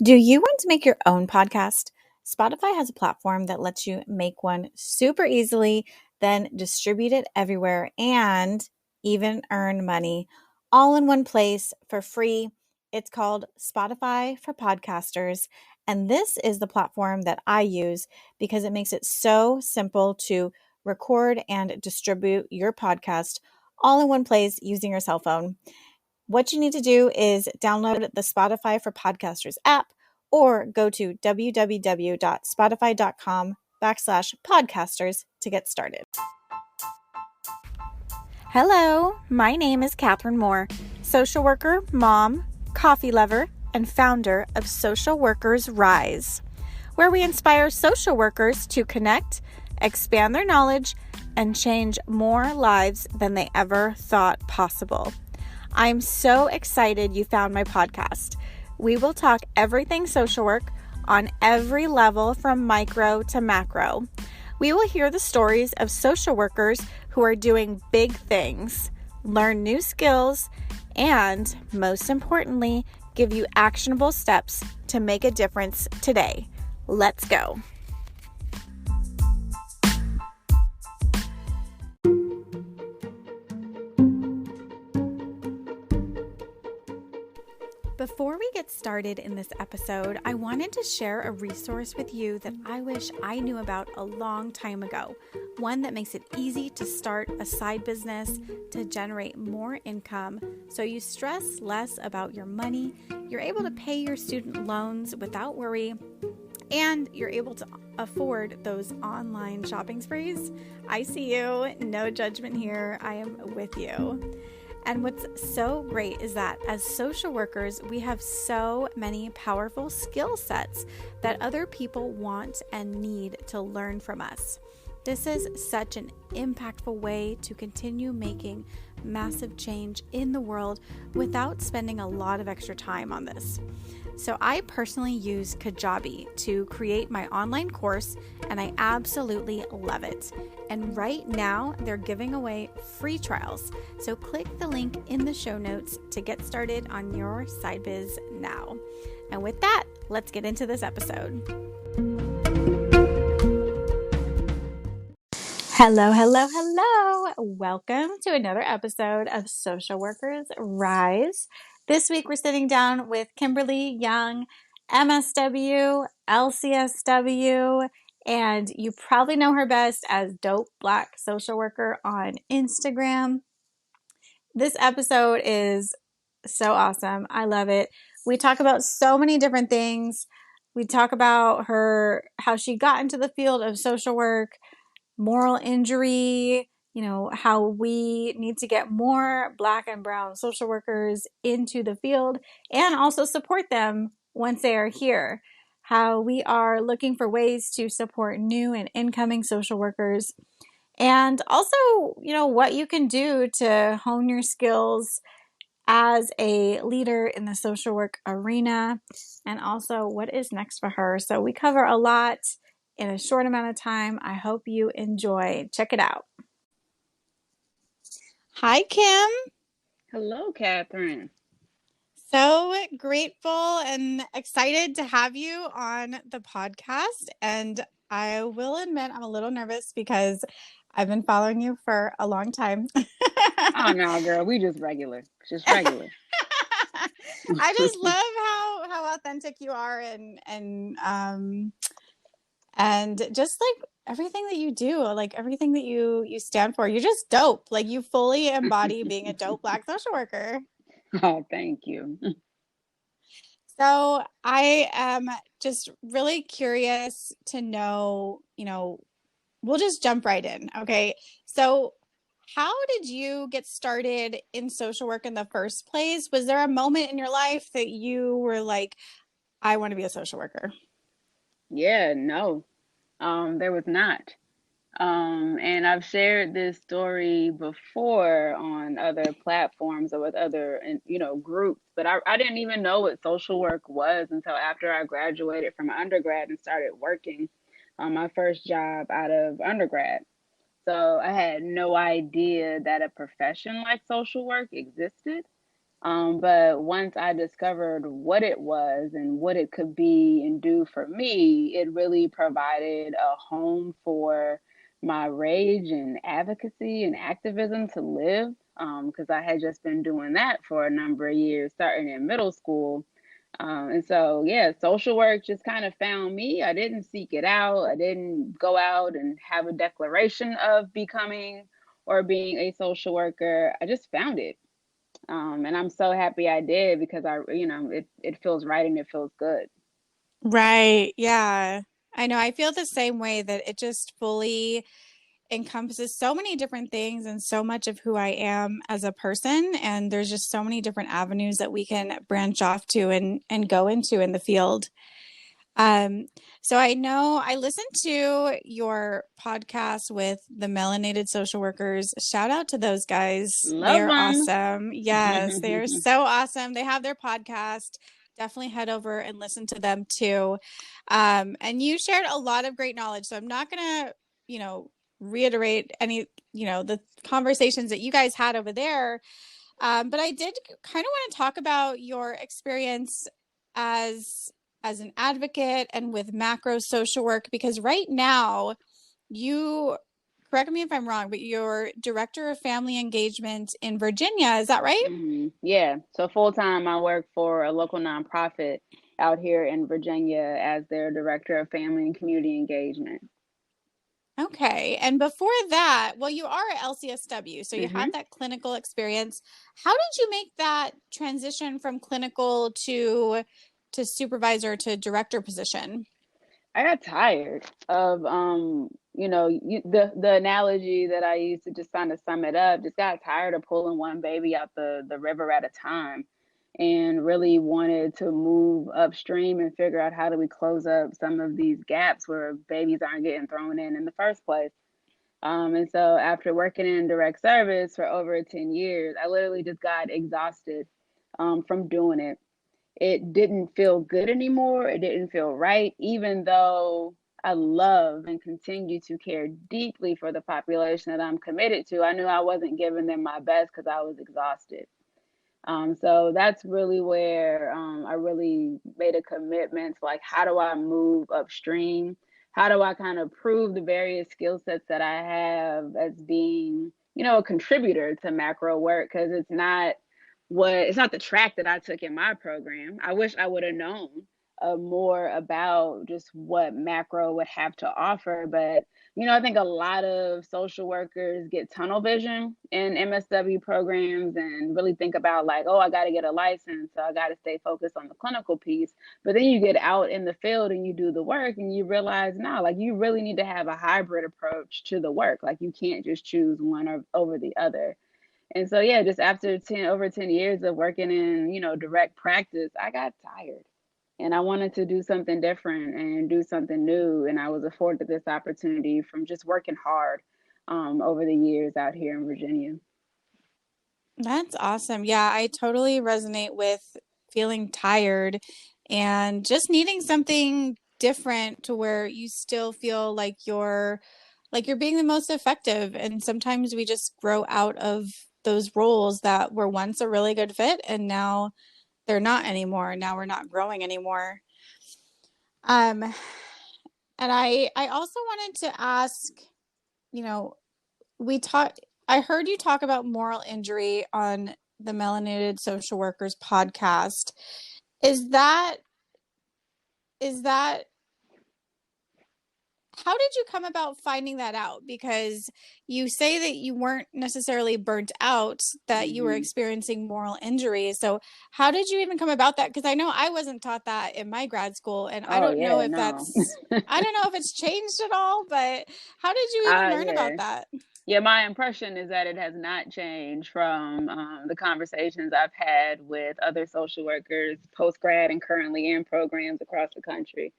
Do you want to make your own podcast? Spotify has a platform that lets you make one super easily, then distribute it everywhere and even earn money all in one place for free. It's called Spotify for Podcasters. And this is the platform that I use because it makes it so simple to record and distribute your podcast all in one place using your cell phone. What you need to do is download the Spotify for Podcasters app or go to www.spotify.com/podcasters to get started. Hello, my name is Catherine Moore, social worker, mom, coffee lover, and founder of Social Workers Rise, where we inspire social workers to connect, expand their knowledge, and change more lives than they ever thought possible. I'm so excited you found my podcast. We will talk everything social work on every level from micro to macro. We will hear the stories of social workers who are doing big things, learn new skills, and most importantly, give you actionable steps to make a difference today. Let's go. Before we get started in this episode, I wanted to share a resource with you that I wish I knew about a long time ago. One that makes it easy to start a side business to generate more income so you stress less about your money, you're able to pay your student loans without worry, and you're able to afford those online shopping sprees. I see you, no judgment here, I am with you. And what's so great is that as social workers, we have so many powerful skill sets that other people want and need to learn from us. This is such an impactful way to continue making massive change in the world without spending a lot of extra time on this. So I personally use Kajabi to create my online course, and I absolutely love it. And right now, they're giving away free trials. So click the link in the show notes to get started on your side biz now. And with that, let's get into this episode. Hello, hello, hello. Welcome to another episode of Social Workers Rise. This week we're sitting down with Kimberly Young, MSW, LCSW, and you probably know her best as Dope Black Social Worker on Instagram. This episode is so awesome. I love it. We talk about so many different things. We talk about how she got into the field of social work, moral injury, how we need to get more Black and brown social workers into the field and also support them once they are here. How we are looking for ways to support new and incoming social workers. And also, what you can do to hone your skills as a leader in the social work arena, and also what is next for her. So we cover a lot in a short amount of time. I hope you enjoy. Check it out. Hi, Kim. Hello, Catherine. So grateful and excited to have you on the podcast. And I will admit I'm a little nervous because I've been following you for a long time. Oh no, girl, we just regular. Just regular. I just love how authentic you are and just like everything that you do, like everything that you stand for. You're just dope. Like you fully embody being a dope Black social worker. Oh, thank you. So I am just really curious to know, we'll just jump right in. Okay. So how did you get started in social work in the first place? Was there a moment in your life that you were like, I want to be a social worker? Yeah, no. There was not. And I've shared this story before on other platforms or with other, groups, but I didn't even know what social work was until after I graduated from undergrad and started working on my first job out of undergrad. So I had no idea that a profession like social work existed. But once I discovered what it was and what it could be and do for me, it really provided a home for my rage and advocacy and activism to live. Because I had just been doing that for a number of years, starting in middle school. And so, yeah, social work just kind of found me. I didn't seek it out. I didn't go out and have a declaration of becoming or being a social worker. I just found it. And I'm so happy I did because it feels right and it feels good. Right. Yeah. I know. I feel the same way that it just fully encompasses so many different things and so much of who I am as a person. And there's just so many different avenues that we can branch off to and go into in the field. Um, so I know I listened to your podcast with the melanated social workers. Shout out to those guys. They Love are them. awesome. Yes, they are so awesome. They have their podcast. Definitely head over and listen to them too. And you shared a lot of great knowledge. So I'm not gonna, you know, reiterate any, the conversations that you guys had over there. But I did kind of want to talk about your experience as an advocate and with macro social work, because right now you, correct me if I'm wrong, but you're director of family engagement in Virginia. Is that right? Yeah. So full time, I work for a local nonprofit out here in Virginia as their director of family and community engagement. Okay. And before that, well, you are at LCSW, so you hmm have that clinical experience. How did you make that transition from clinical to supervisor to director position? I got tired of the analogy that I used to just kind of sum it up. Just got tired of pulling one baby out the river at a time, and really wanted to move upstream and figure out how do we close up some of these gaps where babies aren't getting thrown in the first place. And so after working in direct service for over 10 years, I literally just got exhausted from doing it. It didn't feel good anymore. It didn't feel right, even though I love and continue to care deeply for the population that I'm committed to. I knew I wasn't giving them my best because I was exhausted. So that's really where I really made a commitment to, like, how do I move upstream? How do I kind of prove the various skill sets that I have as being, a contributor to macro work? Because it's not the track that I took in my program. I wish I would have known more about just what macro would have to offer, but I think a lot of social workers get tunnel vision in MSW programs and really think about, like, oh, I got to get a license, so I got to stay focused on the clinical piece. But then you get out in the field and you do the work and you realize, no, like, you really need to have a hybrid approach to the work. Like, you can't just choose one or over the other. And so, yeah, just after over 10 years of working in, direct practice, I got tired and I wanted to do something different and do something new. And I was afforded this opportunity from just working hard over the years out here in Virginia. That's awesome. Yeah, I totally resonate with feeling tired and just needing something different to where you still feel like you're being the most effective. And sometimes we just grow out of those roles that were once a really good fit and now they're not anymore. Now we're not growing anymore. Um, and I also wanted to ask, you know, we talked I heard you talk about moral injury on the Melanated Social Workers podcast. Is that is that how did you come about finding that out? Because you say that you weren't necessarily burnt out, that you were hmm experiencing moral injury. So how did you even come about that? Because I know I wasn't taught that in my grad school, and Oh, yeah, no. I don't know if it's changed at all, but how did you even learn Yeah. about that? Yeah, my impression is that it has not changed from the conversations I've had with other social workers, post grad and currently in programs across the country.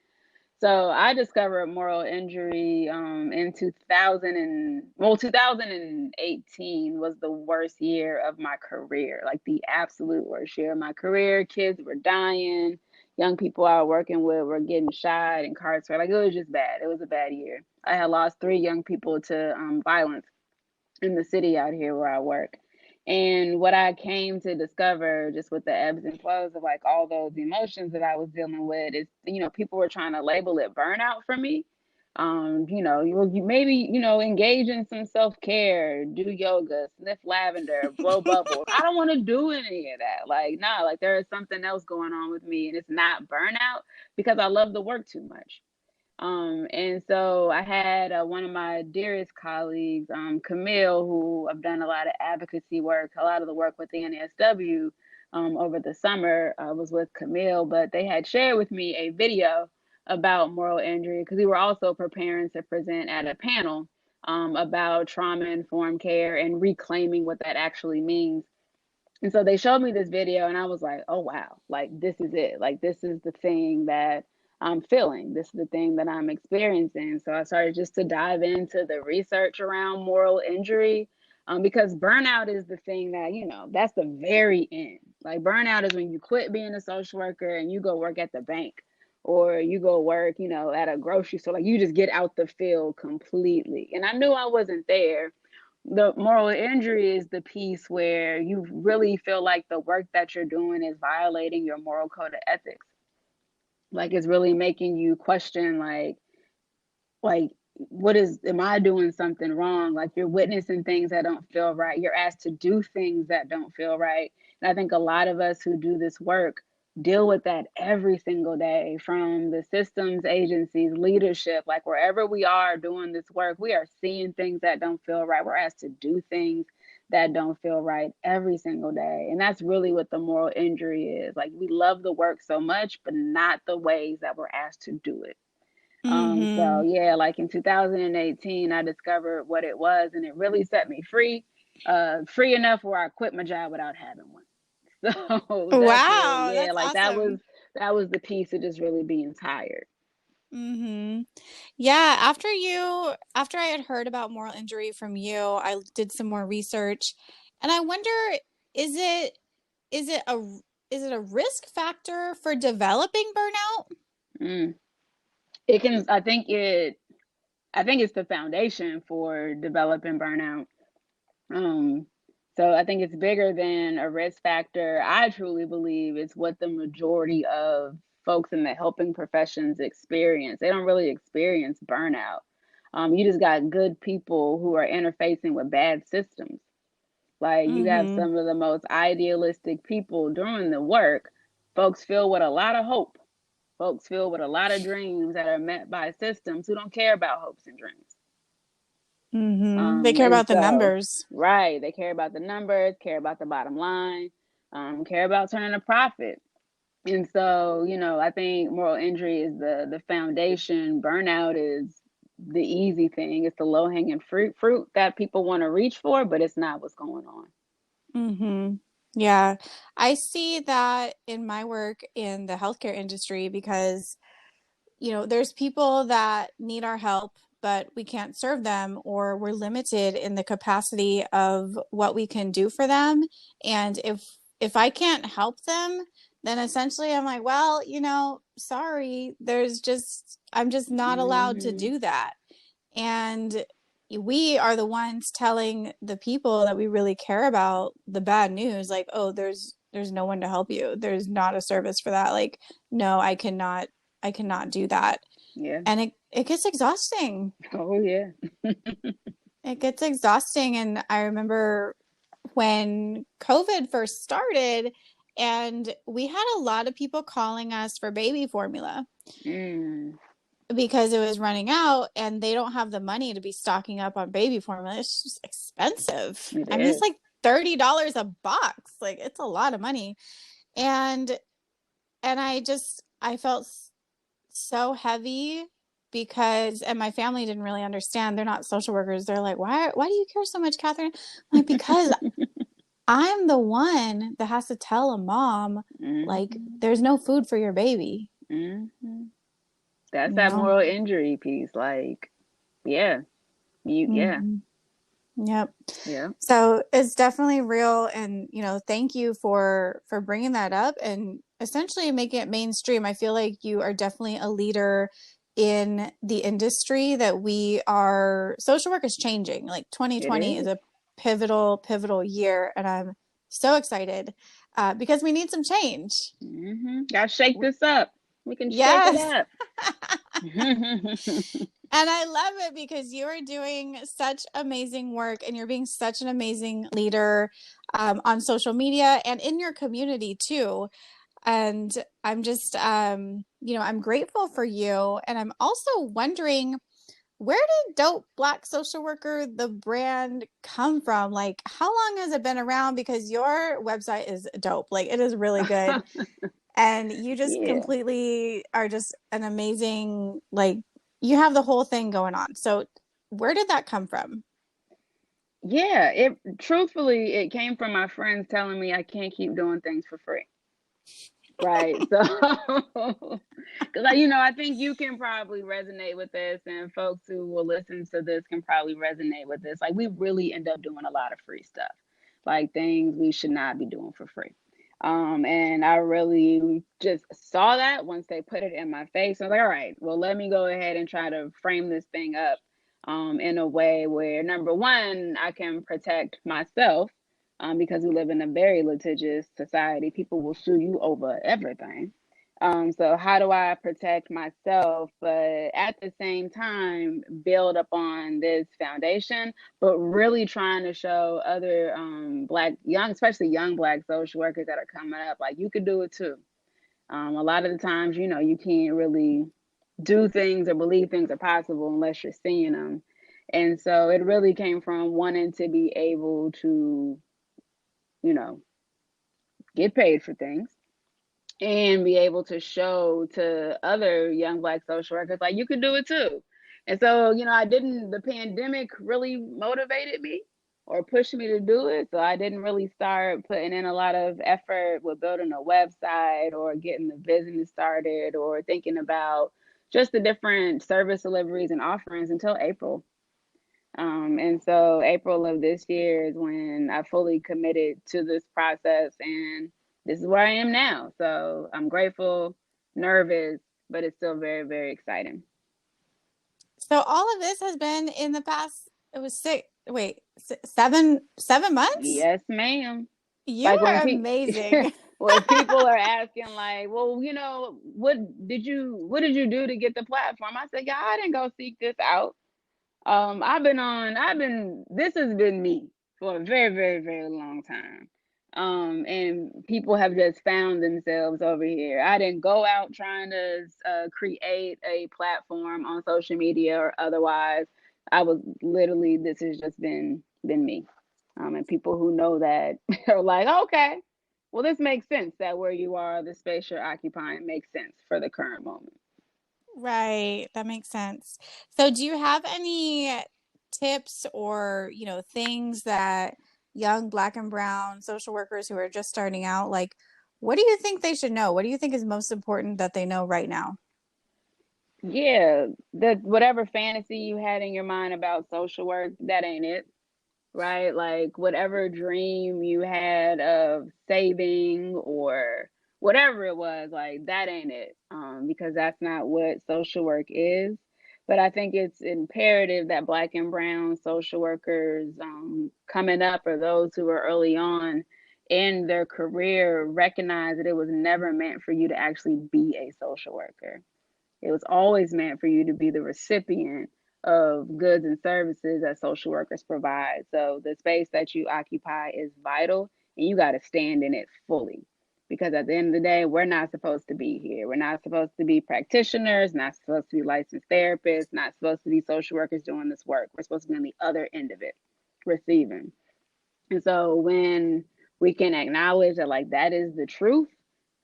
So I discovered moral injury in 2018 was the worst year of my career, like the absolute worst year of my career. Kids were dying. Young people I was working with were getting shot, incarcerated. Like, it was just bad. It was a bad year. I had lost 3 young people to violence in the city out here where I work. And what I came to discover just with the ebbs and flows of like all those emotions that I was dealing with is, people were trying to label it burnout for me. You maybe, engage in some self-care, do yoga, sniff lavender, blow bubbles. I don't want to do any of that. Like, nah, like there is something else going on with me, and it's not burnout because I love the work too much. And so I had one of my dearest colleagues, Camille, who I've done a lot of advocacy work, a lot of the work with the LCSW over the summer was with Camille, but they had shared with me a video about moral injury because we were also preparing to present at a panel about trauma-informed care and reclaiming what that actually means. And so they showed me this video, and I was like, oh, wow, like this is it. Like, this is the thing that I'm feeling. This is the thing that I'm experiencing. So I started just to dive into the research around moral injury because burnout is the thing that, that's the very end. Like, burnout is when you quit being a social worker and you go work at the bank or you go work, at a grocery store. Like, you just get out the field completely. And I knew I wasn't there. The moral injury is the piece where you really feel like the work that you're doing is violating your moral code of ethics. Like, it's really making you question, like am I doing something wrong? Like, you're witnessing things that don't feel right. You're asked to do things that don't feel right. And I think a lot of us who do this work deal with that every single day, from the systems, agencies, leadership. Like, wherever we are doing this work, we are seeing things that don't feel right. We're asked to do things that don't feel right every single day. And that's really what the moral injury is. Like, we love the work so much, but not the ways that we're asked to do it. So yeah, like in 2018, I discovered what it was, and it really set me free, free enough where I quit my job without having one. So that's really, Wow, yeah, that's like awesome. that was the piece of just really being tired. Yeah, after I had heard about moral injury from you, I did some more research, and I wonder, is it is it a is it a risk factor for developing burnout? Mm. I think it's the foundation for developing burnout. Um, so I think it's bigger than a risk factor. I truly believe it's what the majority of folks in the helping professions experience. They don't really experience burnout. You just got good people who are interfacing with bad systems. Like, you have Mm-hmm. some of the most idealistic people doing the work. Folks filled with a lot of hope. Folks filled with a lot of dreams that are met by systems who don't care about hopes and dreams. Mm-hmm. They care And about the so, numbers. right, they care about the numbers, care about the bottom line, care about turning a profit. And so, I think moral injury is the foundation. Burnout is the easy thing. It's the low hanging fruit that people want to reach for, but it's not what's going on. Mm-hmm. Yeah, I see that in my work in the healthcare industry because there's people that need our help, but we can't serve them, or we're limited in the capacity of what we can do for them. And if I can't help them, then essentially I'm like, well, sorry, I'm just not allowed to Hmm. do that. And we are the ones telling the people that we really care about the bad news, like, oh, there's no one to help you. There's not a service for that. Like, no, I cannot do that. Yeah. And it gets exhausting. Oh, yeah. It gets exhausting. And I remember when COVID first started, and we had a lot of people calling us for baby formula Mm, because it was running out and they don't have the money to be stocking up on baby formula. It's just expensive. it I mean, it's is. like $30 a box. Like, it's a lot of money. And I felt so heavy because, and my family didn't really understand. They're not social workers. They're like, why do you care so much, Catherine? I'm like, because I'm the one that has to tell a mom, like, Hmm. there's no food for your baby, Hmm. That's you that know? moral injury piece. Like, yeah, yeah, Mm-hmm. Yep. yeah. So it's definitely real. And, thank you for bringing that up and essentially making it mainstream. I feel like you are definitely a leader in the industry that social work is changing. Like, It 2020 is is. a pivotal year. And I'm so excited because we need some change. Gotta shake this up. We can shake it Yes. up. And I love it because you are doing such amazing work and you're being such an amazing leader on social media and in your community too. And I'm just, I'm grateful for you. And I'm also wondering, where did Dope Black Social Worker, the brand, come from? Like, how long has it been around? Because your website is dope. Like, it is really good. And you just Yeah. completely are just an amazing, like, you have the whole thing going on. So where did that come from? Yeah, truthfully, it came from my friends telling me I can't keep doing things for free. Right. So, because I think you can probably resonate with this, and folks who will listen to this can probably resonate with this. Like, we really end up doing a lot of free stuff, like things we should not be doing for free. And I really just saw that once they put it in my face. I was like, all right, well, let me go ahead and try to frame this thing up in a way where, number one, I can protect myself because we live in a very litigious society. People will sue you over everything. So how do I protect myself, but at the same time build upon this foundation, but really trying to show other especially young Black social workers that are coming up, like you could do it too. A lot of the times, you can't really do things or believe things are possible unless you're seeing them. And so it really came from wanting to be able to, you know, get paid for things and be able to show to other young Black social workers, like, you could do it too. And so, the pandemic really motivated me or pushed me to do it. So I didn't really start putting in a lot of effort with building a website or getting the business started or thinking about just the different service deliveries and offerings until April. And so April of this year is when I fully committed to this process, and this is where I am now. So I'm grateful, nervous, but it's still very, very exciting. So all of this has been in the past, it was 7 months? Yes, ma'am. You Like are amazing. when people are asking, like, well, what did you do to get the platform? I said, yeah, I didn't go seek this out. This has been me for a very, very, very long time. And people have just found themselves over here. I didn't go out trying to create a platform on social media or otherwise. This has just been me. And people who know that are like, okay, well, this makes sense that where you are, the space you're occupying makes sense for the current moment. Right. That makes sense. So do you have any tips or, things that young Black and brown social workers who are just starting out, like, what do you think they should know? What do you think is most important that they know right now? Yeah, that whatever fantasy you had in your mind about social work, that ain't it, right? Like whatever dream you had of saving or whatever it was, like that ain't it. Because that's not what social work is. But I think it's imperative that Black and brown social workers coming up or those who are early on in their career recognize that it was never meant for you to actually be a social worker. It was always meant for you to be the recipient of goods and services that social workers provide. So the space that you occupy is vital and you got to stand in it fully. Because at the end of the day, we're not supposed to be here. We're not supposed to be practitioners, not supposed to be licensed therapists, not supposed to be social workers doing this work. We're supposed to be on the other end of it, receiving. And so when we can acknowledge that, like, that is the truth,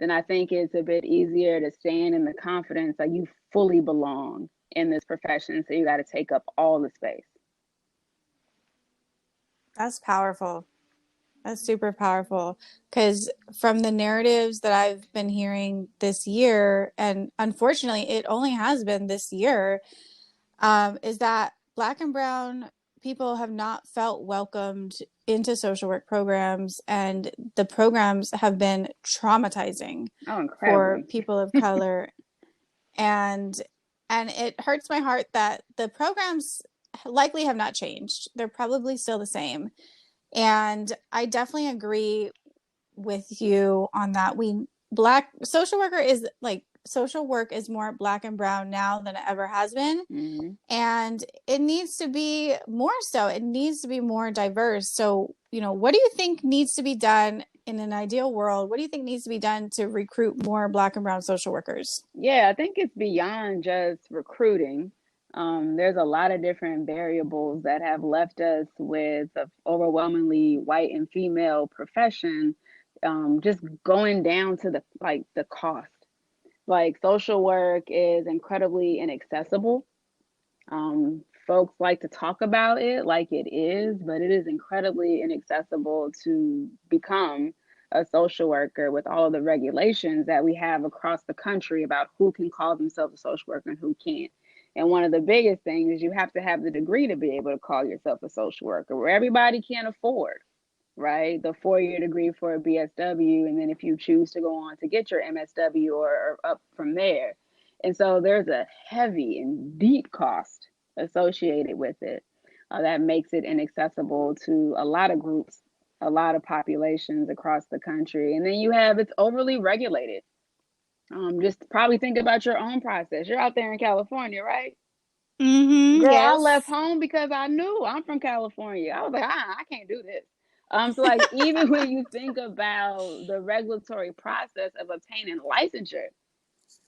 then I think it's a bit easier to stand in the confidence that you fully belong in this profession. So you got to take up all the space. That's powerful. That's super powerful because from the narratives that I've been hearing this year, and unfortunately, it only has been this year, is that Black and brown people have not felt welcomed into social work programs, and the programs have been traumatizing for Incredibly. people of color. and and it hurts my heart that the programs likely have not changed. They're probably still the same. And I definitely agree with you on that. Black social worker is like social work is more black and brown now than it ever has been. Hmm. And it needs to be more so. It needs to be more diverse. So, what do you think needs to be done in an ideal world? What do you think needs to be done to recruit more black and brown social workers? Yeah, I think it's beyond just recruiting. There's a lot of different variables that have left us with an overwhelmingly white and female profession, just going down to the cost. Like social work is incredibly inaccessible. Folks like to talk about it like it is, but it is incredibly inaccessible to become a social worker with all of the regulations that we have across the country about who can call themselves a social worker and who can't. And one of the biggest things is you have to have the degree to be able to call yourself a social worker, where everybody can't afford, right? The 4-year degree for a BSW, and then if you choose to go on to get your MSW or up from there. And so there's a heavy and deep cost associated with it that makes it inaccessible to a lot of groups, a lot of populations across the country. And then you have it's overly regulated. Just probably think about your own process. You're out there in California, right? Mm-hmm. Girl, I left Yes. home because I knew I'm from California. I was like, I can't do this. So like even when you think about the regulatory process of obtaining licensure,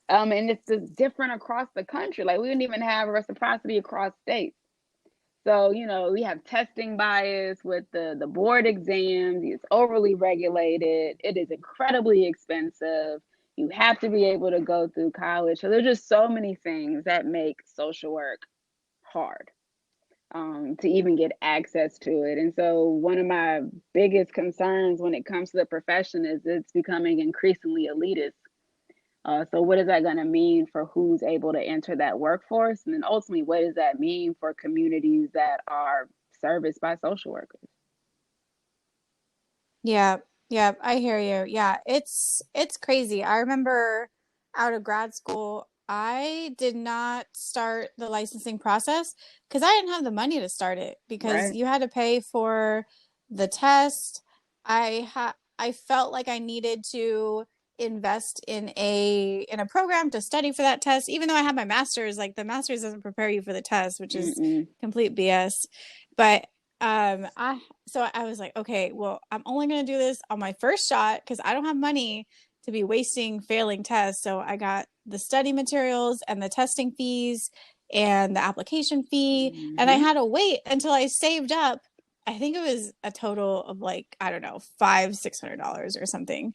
and it's just different across the country. Like we didn't even have reciprocity across states. So, we have testing bias with the board exams. It's overly regulated. It is incredibly expensive. You have to be able to go through college. So there's just so many things that make social work hard, to even get access to it. And so one of my biggest concerns when it comes to the profession is it's becoming increasingly elitist. So what is that going to mean for who's able to enter that workforce? And then ultimately, what does that mean for communities that are serviced by social workers? Yeah, yeah, I hear you. Yeah, it's crazy. I remember out of grad school, I did not start the licensing process because I didn't have the money to start it because Right. you had to pay for the test. I felt like I needed to invest in a program to study for that test, even though I had my master's, like the master's doesn't prepare you for the test, which is Mm-mm. complete BS. But I so I was like, okay, well, I'm only going to do this on my first shot because I don't have money to be wasting failing tests. So I got the study materials and the testing fees and the application fee. And I Mm-hmm. had to wait until I saved up. I think it was a total of like, I don't know, $600 or something.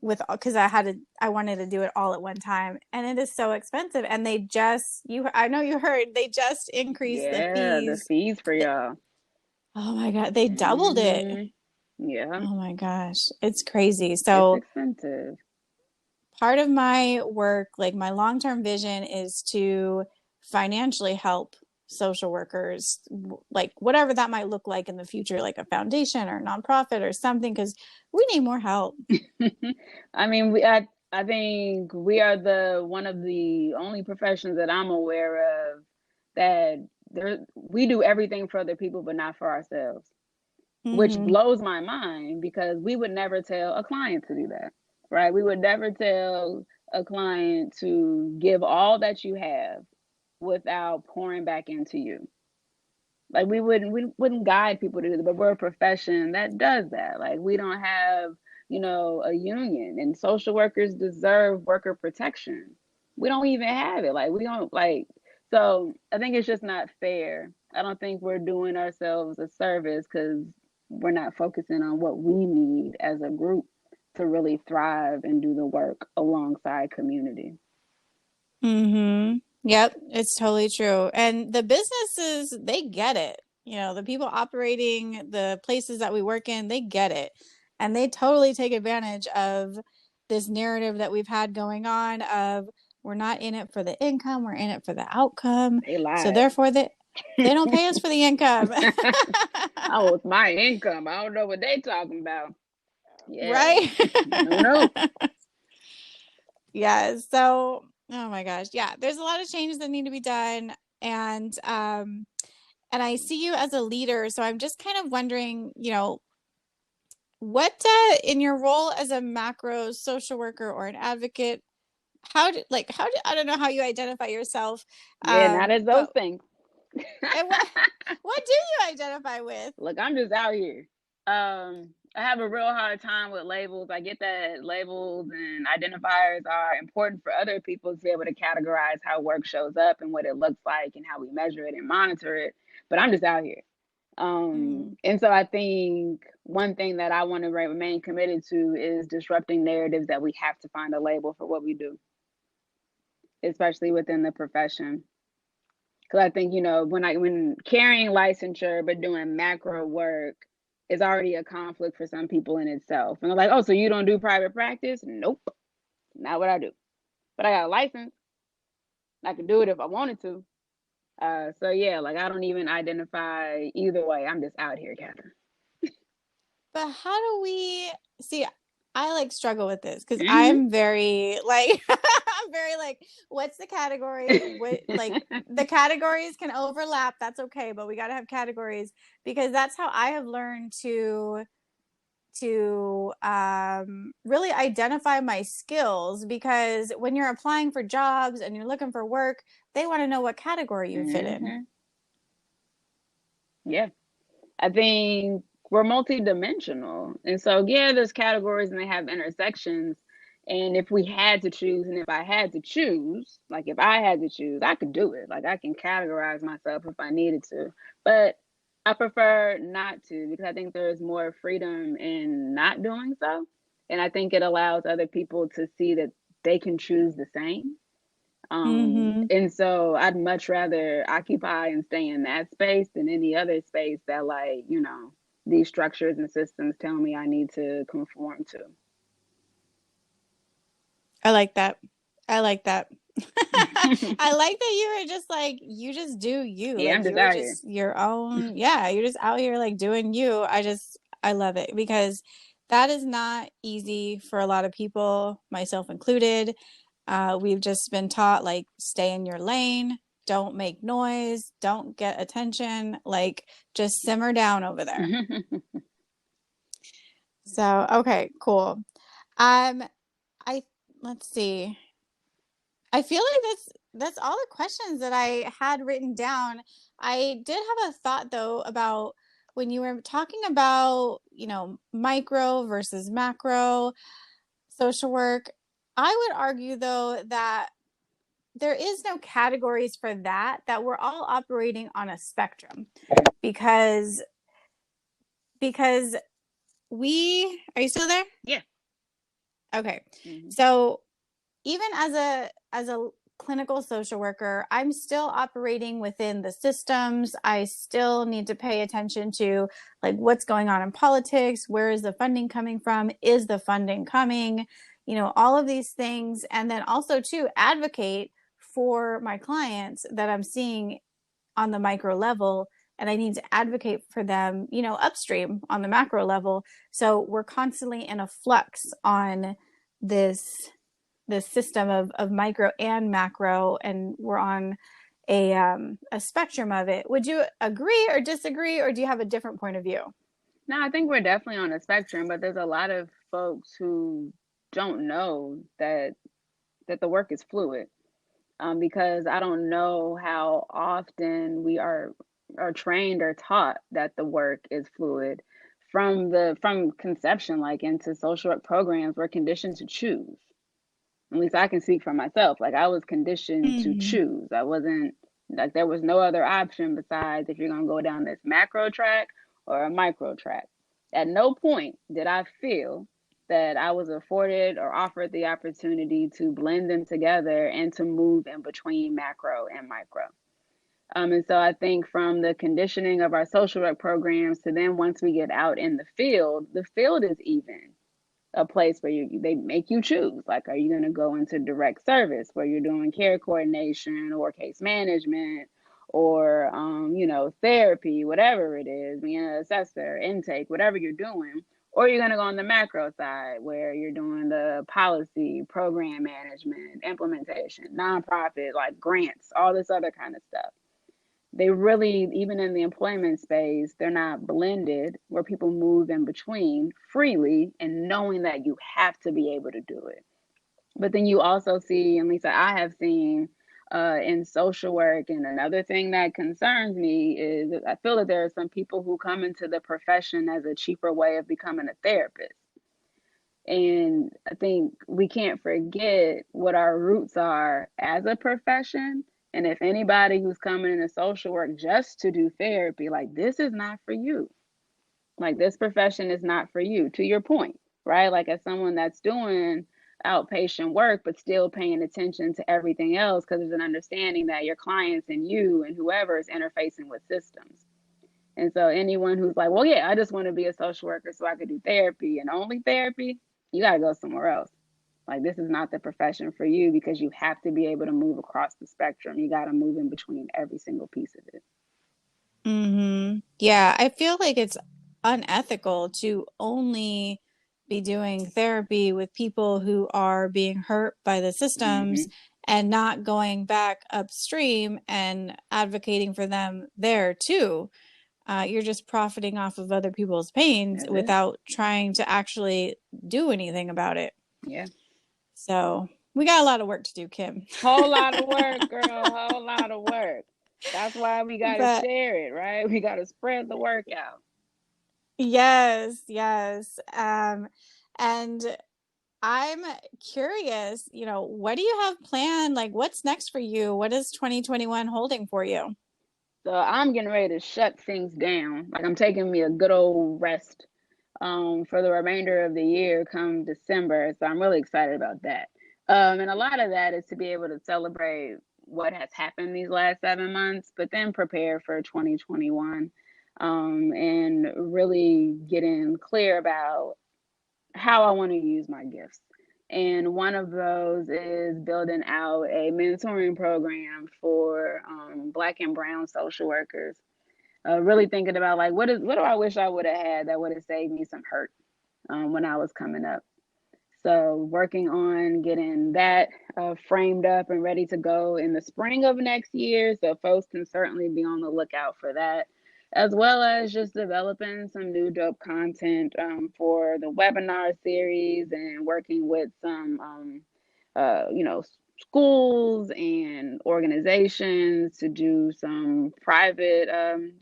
With because I wanted to do it all at one time. And it is so expensive. And I know you heard, they just increased the Yeah, the fees. fees for y'all. Oh my God, they doubled it. Mm-hmm. Yeah, Oh my gosh, it's crazy. it's So expensive. part of my work, like my long-term vision is to financially help social workers, like whatever that might look like in the future, like a foundation or a nonprofit or something, because we need more help. I mean, I think we are the one of the only professions that I'm aware of that we do everything for other people, but not for ourselves, which Mm-hmm. blows my mind because we would never tell a client to do that, right? We would never tell a client to give all that you have without pouring back into you. Like we wouldn't guide people to do that, but we're a profession that does that. Like we don't have, a union, and social workers deserve worker protection. We don't even have it. Like we don't like so I think it's just not fair. I don't think we're doing ourselves a service because we're not focusing on what we need as a group to really thrive and do the work alongside community. Mm-hmm. Yep, it's totally true. And the businesses, they get it. The people operating the places that we work in, they get it. And they totally take advantage of this narrative that we've had going on of we're not in it for the income, we're in it for the outcome. They So lied. therefore they don't pay us for the income. Oh, it's my income. I don't know what they talking about. Yeah. Right? No, no. Yeah. So, oh my gosh. Yeah, there's a lot of changes that need to be done. And and I see you as a leader. So I'm just kind of wondering, what in your role as a macro social worker or an advocate, I don't know how you identify yourself, Yeah, not as those but things. and what do you identify with? Look, I'm just out here. I have a real hard time with labels. I get that labels and identifiers are important for other people to be able to categorize how work shows up and what it looks like and how we measure it and monitor it. But I'm just out here. Mm, And so I think one thing that I want to remain committed to is disrupting narratives that we have to find a label for what we do, especially within the profession. Because I think, when carrying licensure but doing macro work is already a conflict for some people in itself. And they're like, oh, so you don't do private practice? Nope, not what I do. But I got a license. I could do it if I wanted to. So yeah, like I don't even identify either way. I'm just out here, Catherine. but how do we see? I struggle with this because Mm-hmm. I'm very I'm very what's the category? What the categories can overlap, that's okay, but we got to have categories because that's how I have learned to really identify my skills, because when you're applying for jobs and you're looking for work, they want to know what category you fit in. Mm-hmm. Yeah. I think we're multidimensional. And so, yeah, there's categories and they have intersections. And if we had to choose, and if I had to choose, like if I had to choose, I could do it. Like I can categorize myself if I needed to. But I prefer not to because I think there's more freedom in not doing so. And I think it allows other people to see that they can choose the same. Mm-hmm. And so I'd much rather occupy and stay in that space than any other space that, like, these structures and systems tell me I need to conform to. I like that. I like that. I like that you were just you just do you. Yeah, I'm just You're out here. just your own. Yeah, you're just out here doing you. I love it because that is not easy for a lot of people, myself included. We've just been taught stay in your lane, don't make noise, don't get attention, just simmer down over there. So, okay, cool. Um, I let's see. I feel like that's all the questions that I had written down. I did have a thought though about when you were talking about, micro versus macro social work. I would argue though that there is no categories for that we're all operating on a spectrum, because because we are you still there? Yeah. Okay. Mm-hmm. So even as a clinical social worker, I'm still operating within the systems. I still need to pay attention to what's going on in politics, where is the funding coming from, is the funding coming, all of these things, and then also to advocate for my clients that I'm seeing on the micro level, and I need to advocate for them, upstream on the macro level. So we're constantly in a flux on this system of micro and macro, and we're on a spectrum of it. Would you agree or disagree, or do you have a different point of view? No, I think we're definitely on a spectrum, but there's a lot of folks who don't know that the work is fluid. Because I don't know how often we are trained or taught that the work is fluid. From conception, like into social work programs, we're conditioned to choose. At least I can speak for myself. Like I was conditioned to Mm-hmm. choose. I wasn't like there was no other option besides if you're gonna go down this macro track or a micro track. At no point did I feel that I was afforded or offered the opportunity to blend them together and to move in between macro and micro. And so I think from the conditioning of our social work programs to then once we get out in the field is even a place where they make you choose. Like, are you going to go into direct service where you're doing care coordination or case management or, therapy, whatever it is, being an assessor, intake, whatever you're doing, or you're going to go on the macro side where you're doing the policy, program management, implementation, nonprofit, like grants, all this other kind of stuff. they really, even in the employment space, they're not blended where people move in between freely and knowing that you have to be able to do it. But then you also see, at least I have seen in social work, and another thing that concerns me is I feel that there are some people who come into the profession as a cheaper way of becoming a therapist. And I think we can't forget what our roots are as a profession. And if anybody who's coming into social work just to do therapy, like, this is not for you. Like, this profession is not for you, to your point, right? Like, as someone that's doing outpatient work, but still paying attention to everything else, because there's an understanding that your clients and you and whoever is interfacing with systems. And so anyone who's like, well, yeah, I just want to be a social worker so I could do therapy and only therapy, you got to go somewhere else. Like, this is not the profession for you, because you have to be able to move across the spectrum. You got to move in between every single piece of it. Yeah, I feel like it's unethical to only be doing therapy with people who are being hurt by the systems and not going back upstream and advocating for them there too. You're just profiting off of other people's pains That's it. without trying to actually do anything about it. Yeah. So we got a lot of work to do, Kim. Whole lot of work, girl. Whole lot of work. That's why we got to But share it, right? We got to spread the work out. yes, yes. And I'm curious, what do you have planned? Like, what's next for you? What is 2021 holding for you? So I'm getting ready to shut things down. Like, I'm taking me a good old rest for the remainder of the year come December. So I'm really excited about that. And a lot of that is to be able to celebrate what has happened these last 7 months, but then prepare for 2021 and really getting clear about how I want to use my gifts. And one of those is building out a mentoring program for Black and Brown social workers. Really thinking about, like, what do I wish I would have had that would have saved me some hurt when I was coming up. So working on getting that framed up and ready to go in the spring of next year. So folks can certainly be on the lookout for that, as well as just developing some new dope content for the webinar series and working with some, schools and organizations to do some private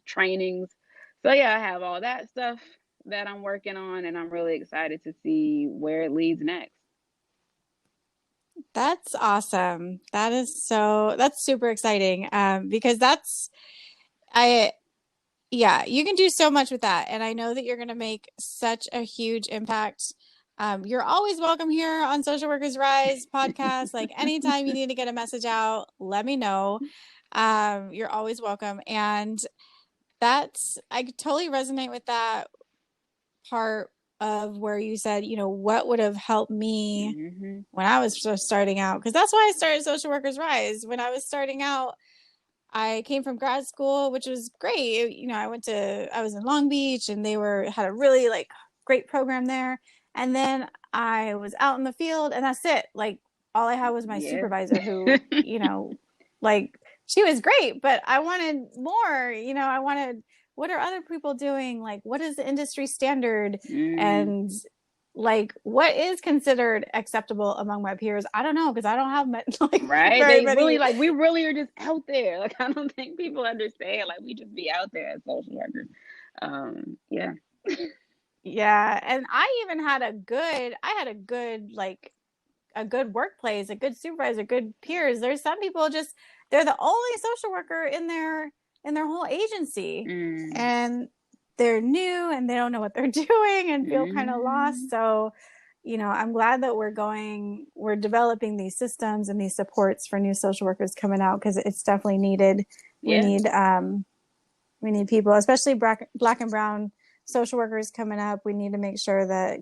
trainings. So yeah, I have all that stuff that I'm working on, and I'm really excited to see where it leads next. That's awesome. That's super exciting. Because I, yeah, you can do so much with that. And I know that you're going to make such a huge impact. You're always welcome here on Social Workers Rise podcast. Like, anytime you need to get a message out, let me know. You're always welcome. And I totally resonate with that part of where you said, what would have helped me when I was just starting out? Because that's why I started Social Workers Rise. When I was starting out, I came from grad school, which was great. I was in Long Beach, and they had a really like great program there. And then I was out in the field, and that's it. Like, all I had was my supervisor who, like, she was great, but I wanted more. I wanted, what are other people doing? Like, what is the industry standard? And like, what is considered acceptable among my peers? I don't know, because I don't have like right. very They many. really, like, we really are just out there. Like, I don't think people understand. Like, we just be out there as social workers. Yeah. Yeah, and I even had like a good workplace, a good supervisor, good peers. There's some people just, they're the only social worker in their whole agency, and they're new and they don't know what they're doing and feel kind of lost. So, I'm glad that we're developing these systems and these supports for new social workers coming out, because it's definitely needed. Yeah. We need people, especially Black and Brown social workers coming up. We need to make sure that,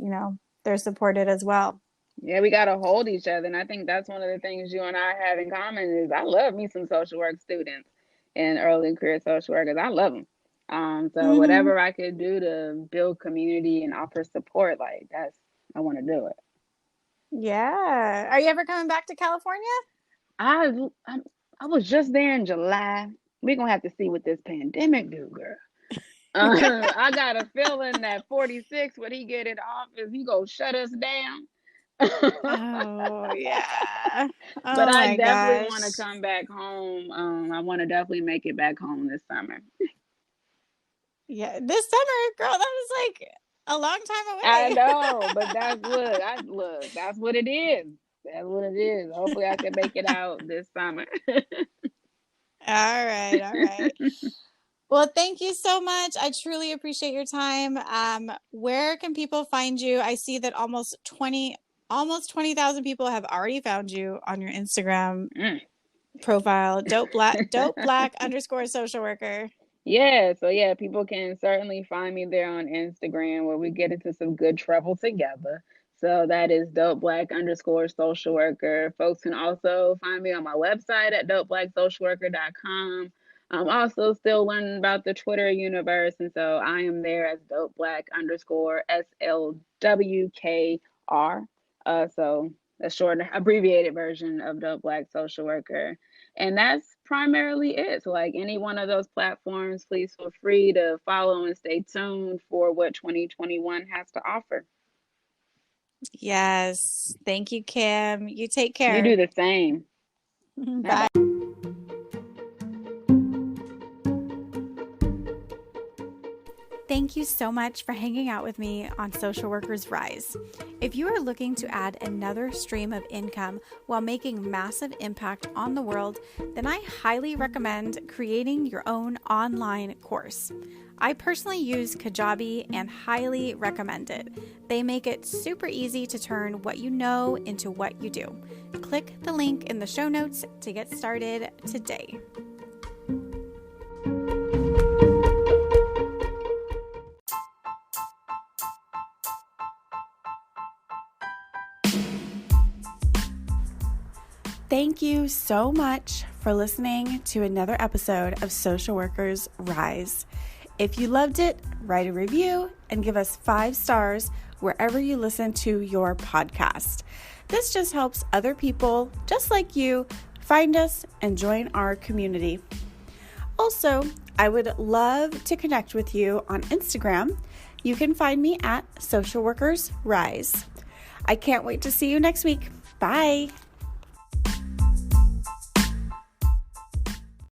they're supported as well. Yeah, we got to hold each other. And I think that's one of the things you and I have in common is I love me some social work students and early career social workers. I love them. So whatever I could do to build community and offer support, like, I want to do it. Yeah. Are you ever coming back to California? I I was just there in July. we're going to have to see what this pandemic do, girl. I got a feeling that 46, when he get in office, he going to shut us down. Oh, yeah. But Oh I my definitely want to gosh. come back home. I want to definitely make it back home this summer. Yeah, this summer, girl, that was like a long time I away. know, but that's that's what it is. That's what it is. Hopefully I can make it out this summer. All right, all right. Well, thank you so much. I truly appreciate your time. Where can people find you? I see that almost 20,000 people have already found you on your Instagram profile. Dope black _ social worker. Yeah, so yeah, people can certainly find me there on Instagram where we get into some good trouble together. So that is dope black _ social worker. Folks can also find me on my website at dopeblacksocialworker.com. I'm also still learning about the Twitter universe, and so I am there as dope black _ SLWKR. So a short abbreviated version of dope black social worker. And that's primarily it. So, like any one of those platforms, please feel free to follow and stay tuned for what 2021 has to offer. Yes. Thank you, Kim. You take You do care. the same. Bye. Thank you so much for hanging out with me on Social Workers Rise. If you are looking to add another stream of income while making massive impact on the world, then I highly recommend creating your own online course. I personally use Kajabi and highly recommend it. They make it super easy to turn what you know into what you do. Click the link in the show notes to get started today. Thank you so much for listening to another episode of Social Workers Rise. If you loved it, write a review and give us 5 stars wherever you listen to your podcast. This just helps other people just like you find us and join our community. Also, I would love to connect with you on Instagram. You can find me at Social Workers Rise. I can't wait to see you next week. Bye.